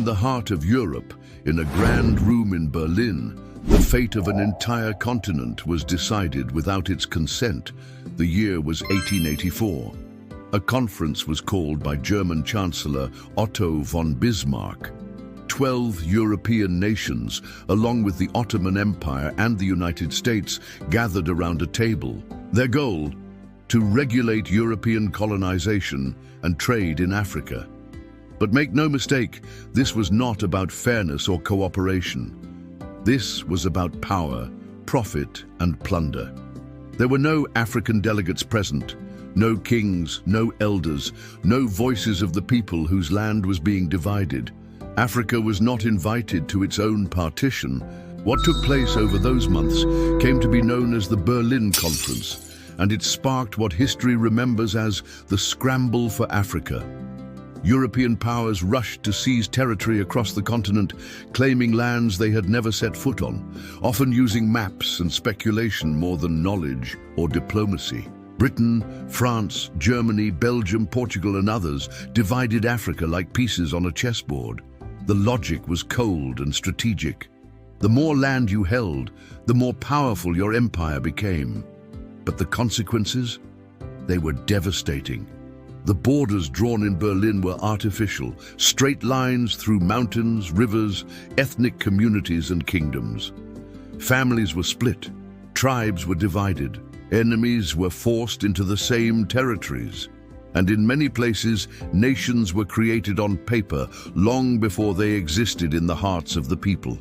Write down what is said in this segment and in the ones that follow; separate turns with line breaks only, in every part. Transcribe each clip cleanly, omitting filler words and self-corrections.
the heart of Europe, in a grand room in Berlin, the fate of an entire continent was decided without its consent. The year was 1884. A conference was called by German Chancellor Otto von Bismarck. 12 European nations, along with the Ottoman Empire and the United States, gathered around a table. Their goal? To regulate European colonization and trade in Africa. But make no mistake, this was not about fairness or cooperation. This was about power, profit, and plunder. There were no African delegates present, no kings, no elders, no voices of the people whose land was being divided. Africa was not invited to its own partition. What took place over those months came to be known as the Berlin Conference, and it sparked what history remembers as the Scramble for Africa. European powers rushed to seize territory across the continent, claiming lands they had never set foot on, often using maps and speculation more than knowledge or diplomacy. Britain, France, Germany, Belgium, Portugal, and others divided Africa like pieces on a chessboard. The logic was cold and strategic. The more land you held, the more powerful your empire became. But the consequences? They were devastating. The borders drawn in Berlin were artificial, straight lines through mountains, rivers, ethnic communities and kingdoms. Families were split, tribes were divided, enemies were forced into the same territories. And in many places, nations were created on paper long before they existed in the hearts of the people.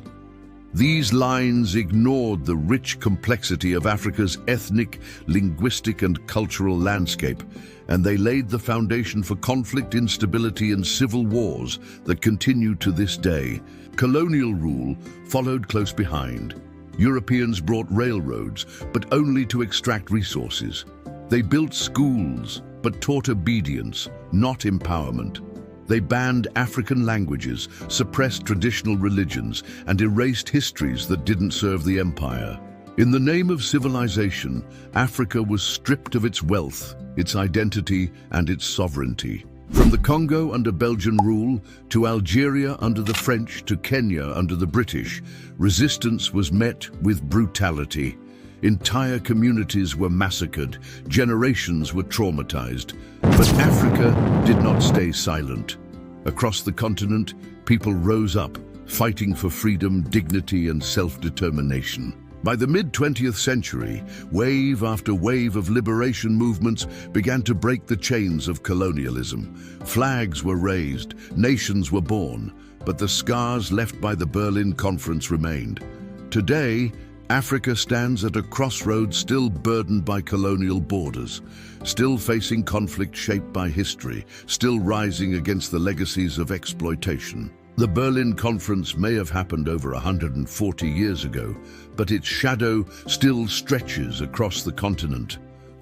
These lines ignored the rich complexity of Africa's ethnic, linguistic, and cultural landscape, and they laid the foundation for conflict, instability, and civil wars that continue to this day. Colonial rule followed close behind. Europeans brought railroads, but only to extract resources. They built schools, but taught obedience, not empowerment. They banned African languages, suppressed traditional religions, and erased histories that didn't serve the empire. In the name of civilization, Africa was stripped of its wealth, its identity, and its sovereignty. From the Congo under Belgian rule, to Algeria under the French, to Kenya under the British, resistance was met with brutality. Entire communities were massacred, generations were traumatized. But Africa did not stay silent. Across the continent, people rose up, fighting for freedom, dignity, and self-determination. By the mid-20th century, wave after wave of liberation movements began to break the chains of colonialism. Flags were raised, nations were born, but the scars left by the Berlin Conference remained. Today, Africa stands at a crossroads, still burdened by colonial borders, still facing conflict shaped by history, still rising against the legacies of exploitation. The Berlin Conference may have happened over 140 years ago, but its shadow still stretches across the continent.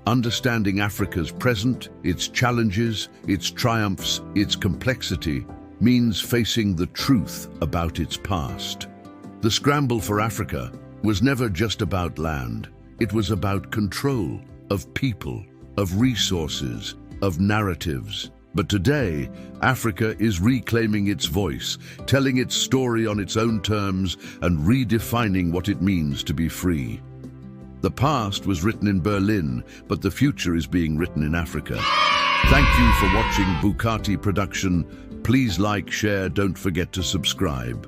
Understanding Africa's present, its challenges, its triumphs, its complexity, means facing the truth about its past. The scramble for Africa was never just about land. It was about control of people, of resources, of narratives. But today, Africa is reclaiming its voice, telling its story on its own terms, and redefining what it means to be free. The past was written in Berlin, but the future is being written in Africa. Thank you for watching Bukati Production. Please like, share, don't forget to subscribe.